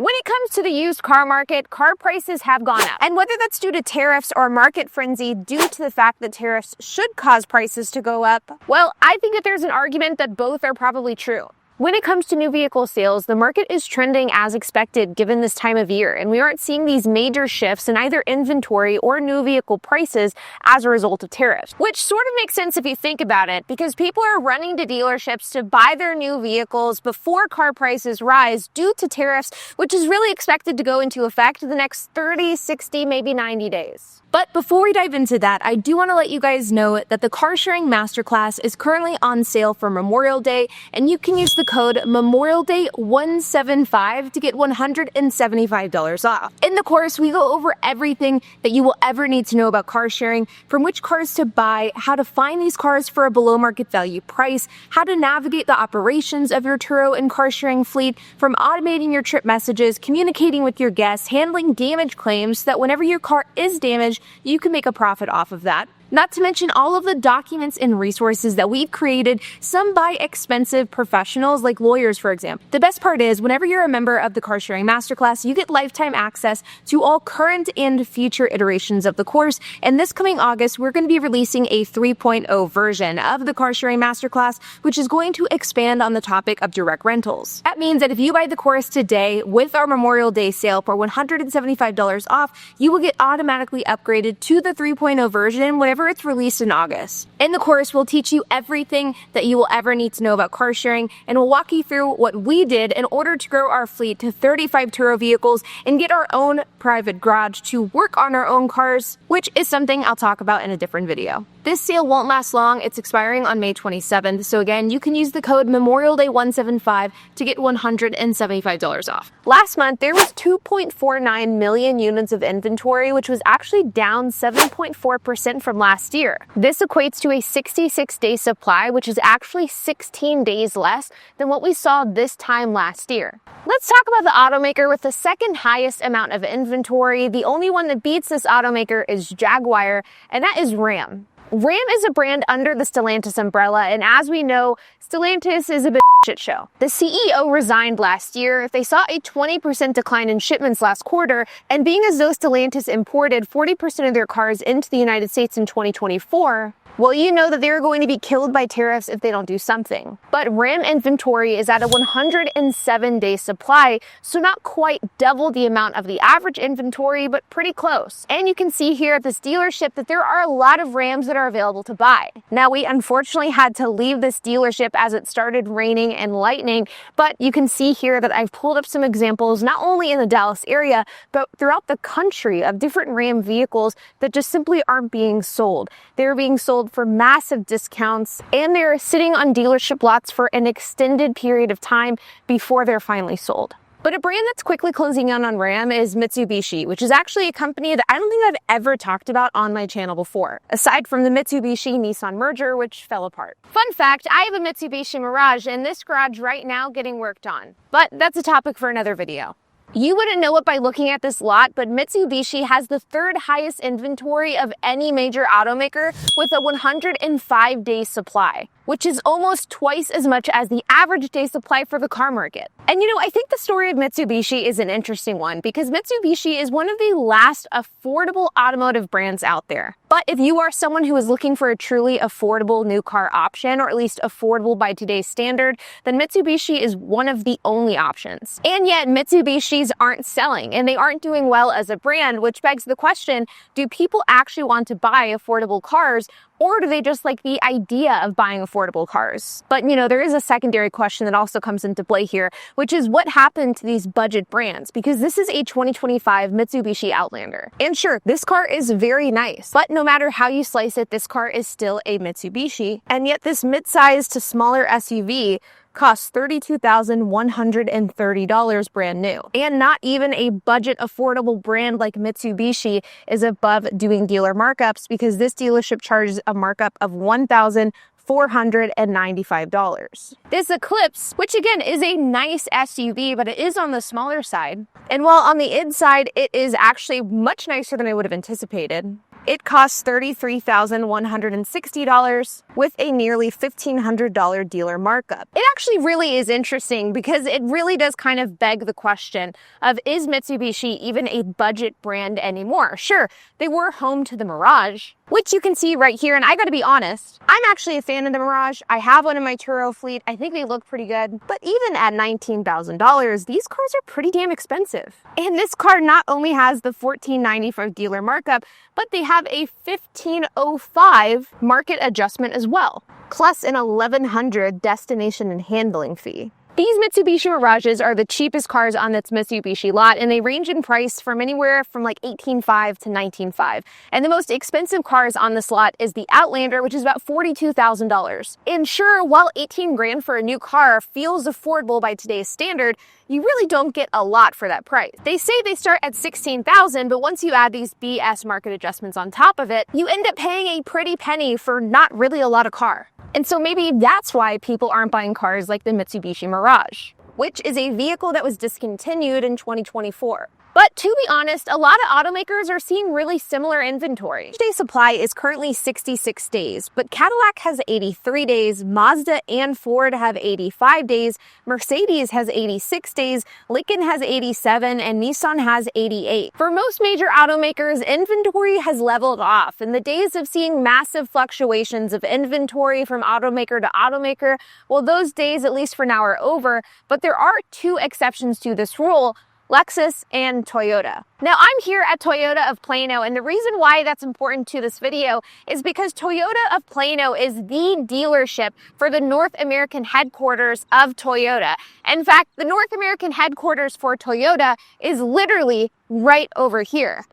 When it comes to the used car market, car prices have gone up. And whether that's due to tariffs or market frenzy due to the fact that tariffs should cause prices to go up, well, I think that there's an argument that both are probably true. When it comes to new vehicle sales, the market is trending as expected given this time of year, and we aren't seeing these major shifts in either inventory or new vehicle prices as a result of tariffs, which sort of makes sense if you think about it, because people are running to dealerships to buy their new vehicles before car prices rise due to tariffs, which is really expected to go into effect in the next 30, 60, maybe 90 days. But before we dive into that, I do want to let you guys know that the car sharing masterclass is currently on sale for Memorial Day, and you can use the code MEMORIALDAY175 to get $175 off. In the course, we go over everything that you will ever need to know about car sharing, from which cars to buy, how to find these cars for a below market value price, how to navigate the operations of your Turo and car sharing fleet, from automating your trip messages, communicating with your guests, handling damage claims so that whenever your car is damaged, you can make a profit off of that. Not to mention all of the documents and resources that we've created, some by expensive professionals like lawyers, for example. The best part is, whenever you're a member of the Car Sharing Masterclass, you get lifetime access to all current and future iterations of the course. And this coming August, we're going to be releasing a 3.0 version of the Car Sharing Masterclass, which is going to expand on the topic of direct rentals. That means that if you buy the course today with our Memorial Day sale for $175 off, you will get automatically upgraded to the 3.0 version whenever it's released in August. In the course, we'll teach you everything that you will ever need to know about car sharing, and we'll walk you through what we did in order to grow our fleet to 35 Turo vehicles and get our own private garage to work on our own cars, which is something I'll talk about in a different video. This sale won't last long. It's expiring on May 27th. So again, you can use the code MEMORIALDAY175 to get $175 off. Last month, there was 2.49 million units of inventory, which was actually down 7.4% from last year. This equates to a 66-day supply, which is actually 16 days less than what we saw this time last year. Let's talk about the automaker with the second highest amount of inventory. The only one that beats this automaker is Jaguar, and that is Ram. Ram is a brand under the Stellantis umbrella, and as we know, Stellantis is a bit shit show. The CEO resigned last year. They saw a 20% decline in shipments last quarter, and being as though Stellantis imported 40% of their cars into the United States in 2024, well, you know that they're going to be killed by tariffs if they don't do something. But Ram inventory is at a 107-day supply, so not quite double the amount of the average inventory, but pretty close. And you can see here at this dealership that there are a lot of Rams that are available to buy. Now, we unfortunately had to leave this dealership as it started raining and lightning, but you can see here that I've pulled up some examples, not only in the Dallas area, but throughout the country, of different Ram vehicles that just simply aren't being sold. They're being sold for massive discounts, and they're sitting on dealership lots for an extended period of time before they're finally sold. But a brand that's quickly closing in on Ram is Mitsubishi, which is actually a company that I don't think I've ever talked about on my channel before, aside from the Mitsubishi-Nissan merger, which fell apart. Fun fact, I have a Mitsubishi Mirage in this garage right now getting worked on, but that's a topic for another video. You wouldn't know it by looking at this lot, but Mitsubishi has the third highest inventory of any major automaker with a 105-day supply, which is almost twice as much as the average day supply for the car market. And I think the story of Mitsubishi is an interesting one because Mitsubishi is one of the last affordable automotive brands out there. But if you are someone who is looking for a truly affordable new car option, or at least affordable by today's standard, then Mitsubishi is one of the only options. And yet Mitsubishis aren't selling, and they aren't doing well as a brand, which begs the question, do people actually want to buy affordable cars, or do they just like the idea of buying affordable cars? But there is a secondary question that also comes into play here, which is what happened to these budget brands? Because this is a 2025 Mitsubishi Outlander. And sure, this car is very nice, but no matter how you slice it, this car is still a Mitsubishi. And yet this mid-size to smaller SUV costs $32,130 brand new. And not even a budget affordable brand like Mitsubishi is above doing dealer markups, because this dealership charges a markup of $1,495. This Eclipse, which again is a nice SUV, but it is on the smaller side. And while on the inside, it is actually much nicer than I would have anticipated. It costs $33,160 with a nearly $1,500 dealer markup. It actually really is interesting because it really does kind of beg the question of, is Mitsubishi even a budget brand anymore? Sure, they were home to the Mirage, which you can see right here, and I gotta be honest, I'm actually a fan of the Mirage. I have one in my Turo fleet. I think they look pretty good, but even at $19,000, these cars are pretty damn expensive. And this car not only has the $1,495 dealer markup, but they have a $1,505 market adjustment as well, plus an $1,100 destination and handling fee. These Mitsubishi Mirages are the cheapest cars on this Mitsubishi lot, and they range in price from anywhere from like $18,500 to $19,500. And the most expensive cars on this lot is the Outlander, which is about $42,000. And sure, while 18 grand for a new car feels affordable by today's standard, you really don't get a lot for that price. They say they start at $16,000, but once you add these BS market adjustments on top of it, you end up paying a pretty penny for not really a lot of car. And so maybe that's why people aren't buying cars like the Mitsubishi Mirage, which is a vehicle that was discontinued in 2024. But to be honest, a lot of automakers are seeing really similar inventory. Each day supply is currently 66 days, but Cadillac has 83 days, Mazda and Ford have 85 days, Mercedes has 86 days, Lincoln has 87, and Nissan has 88. For most major automakers, inventory has leveled off, and the days of seeing massive fluctuations of inventory from automaker to automaker, well, those days, at least for now, are over. But there are two exceptions to this rule: Lexus and Toyota. Now, I'm here at Toyota of Plano, and the reason why that's important to this video is because Toyota of Plano is the dealership for the North American headquarters of Toyota. In fact, the North American headquarters for Toyota is literally right over here.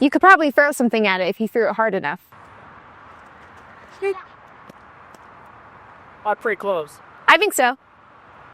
You could probably throw something at it if you threw it hard enough. Pretty close. I think so.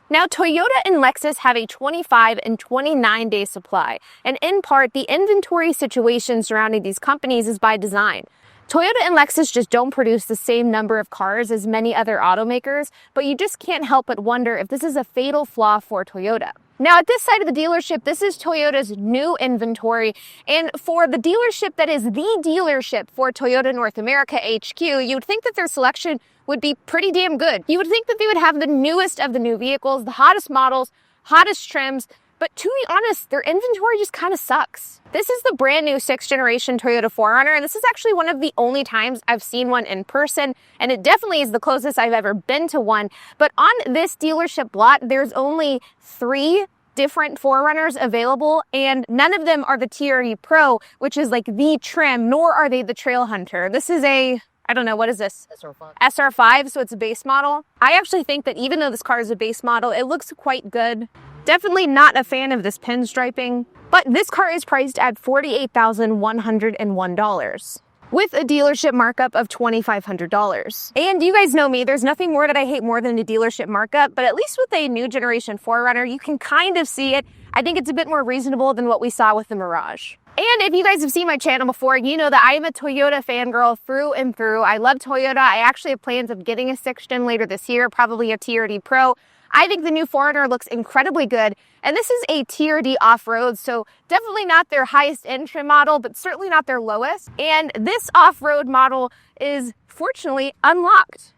Now, Toyota and Lexus have a 25 and 29 day supply, and in part, the inventory situation surrounding these companies is by design. Toyota and Lexus just don't produce the same number of cars as many other automakers, but you just can't help but wonder if this is a fatal flaw for Toyota. Now, at this side of the dealership, this is Toyota's new inventory, and for the dealership that is the dealership for Toyota North America HQ, you would think that their selection would be pretty damn good. You would think that they would have the newest of the new vehicles, the hottest models, hottest trims, but to be honest, their inventory just kind of sucks. This is the brand new 6th generation Toyota 4Runner, and this is actually one of the only times I've seen one in person, and it definitely is the closest I've ever been to one. But on this dealership lot, there's only 3 different 4Runners available, and none of them are the TRD Pro, which is like the trim, nor are they the Trail Hunter. This is I don't know, what is this? SR5. SR5, so it's a base model. I actually think that even though this car is a base model, it looks quite good. Definitely not a fan of this pinstriping, but this car is priced at $48,101 with a dealership markup of $2,500. And you guys know me, there's nothing more that I hate more than a dealership markup, but at least with a new generation 4Runner, you can kind of see it. I think it's a bit more reasonable than what we saw with the Mirage. And if you guys have seen my channel before, you know that I am a Toyota fangirl through and through. I love Toyota. I actually have plans of getting a 6th gen later this year, probably a TRD Pro. I think the new 4Runner looks incredibly good. And this is a TRD off-road, so definitely not their highest end trim model, but certainly not their lowest. And this off-road model is fortunately unlocked.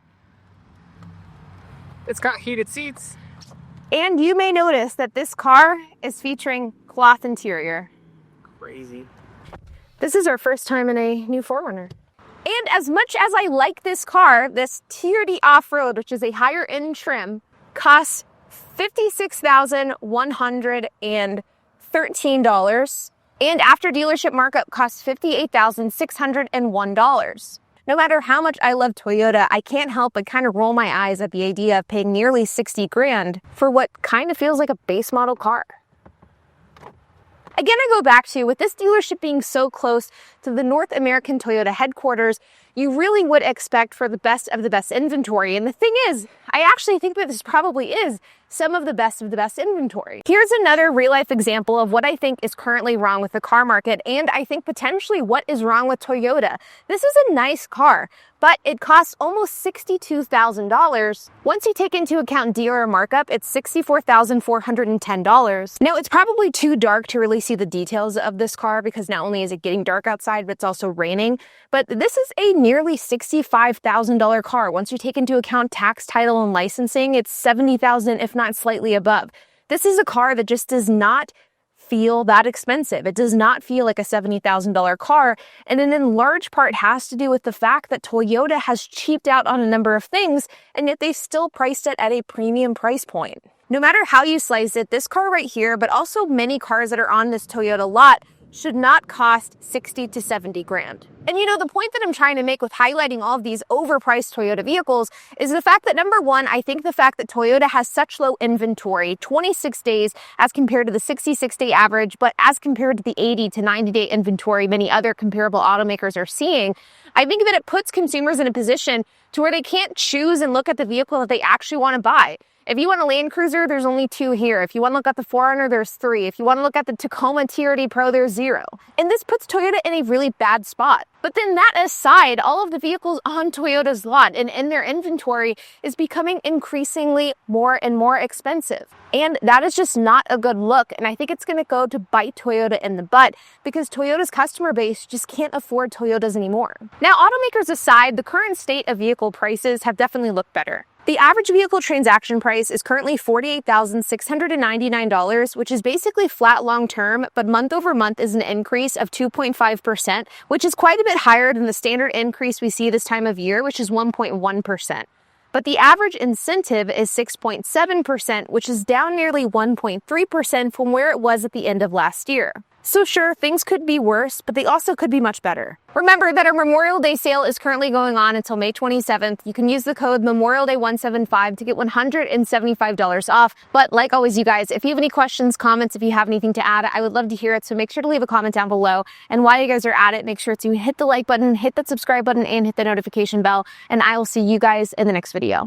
It's got heated seats. And you may notice that this car is featuring cloth interior. Crazy. This is our first time in a new 4Runner. And as much as I like this car, this TRD off-road, which is a higher end trim, costs $56,113, and after dealership markup costs $58,601. No matter how much I love Toyota, I can't help but kind of roll my eyes at the idea of paying nearly 60 grand for what kind of feels like a base model car. Again, I go back to, with this dealership being so close to the North American Toyota headquarters, you really would expect for the best of the best inventory. And the thing is, I actually think that this probably is some of the best inventory. Here's another real-life example of what I think is currently wrong with the car market, and I think potentially what is wrong with Toyota. This is a nice car, but it costs almost $62,000. Once you take into account dealer markup, it's $64,410. Now, it's probably too dark to really see the details of this car because not only is it getting dark outside, but it's also raining. But this is a nearly $65,000 car. Once you take into account tax, title, and licensing, it's $70,000, if not slightly above. This is a car that just does not feel that expensive. It does not feel like a $70,000 car, and it in large part has to do with the fact that Toyota has cheaped out on a number of things, and yet they still priced it at a premium price point. No matter how you slice it, this car right here, but also many cars that are on this Toyota lot, should not cost 60 to 70 grand. And you know, the point that I'm trying to make with highlighting all of these overpriced Toyota vehicles is the fact that, number one, I think the fact that Toyota has such low inventory, 26 days as compared to the 66-day average, but as compared to the 80 to 90-day inventory many other comparable automakers are seeing, I think that it puts consumers in a position to where they can't choose and look at the vehicle that they actually want to buy. If you want a Land Cruiser, there's only 2 here. If you want to look at the 4Runner, there's 3. If you want to look at the Tacoma TRD Pro, there's 0. And this puts Toyota in a really bad spot. But then that aside, all of the vehicles on Toyota's lot and in their inventory is becoming increasingly more and more expensive. And that is just not a good look. And I think it's going to go to bite Toyota in the butt because Toyota's customer base just can't afford Toyotas anymore. Now, automakers aside, the current state of vehicle prices have definitely looked better. The average vehicle transaction price is currently $48,699, which is basically flat long term, but month over month is an increase of 2.5%, which is quite a bit higher than the standard increase we see this time of year, which is 1.1%. But the average incentive is 6.7%, which is down nearly 1.3% from where it was at the end of last year. So sure, things could be worse, but they also could be much better. Remember that our Memorial Day sale is currently going on until May 27th. You can use the code MEMORIALDAY175 to get $175 off. But like always, you guys, if you have any questions, comments, if you have anything to add, I would love to hear it. So make sure to leave a comment down below. And while you guys are at it, make sure to hit the like button, hit that subscribe button, and hit the notification bell. And I will see you guys in the next video.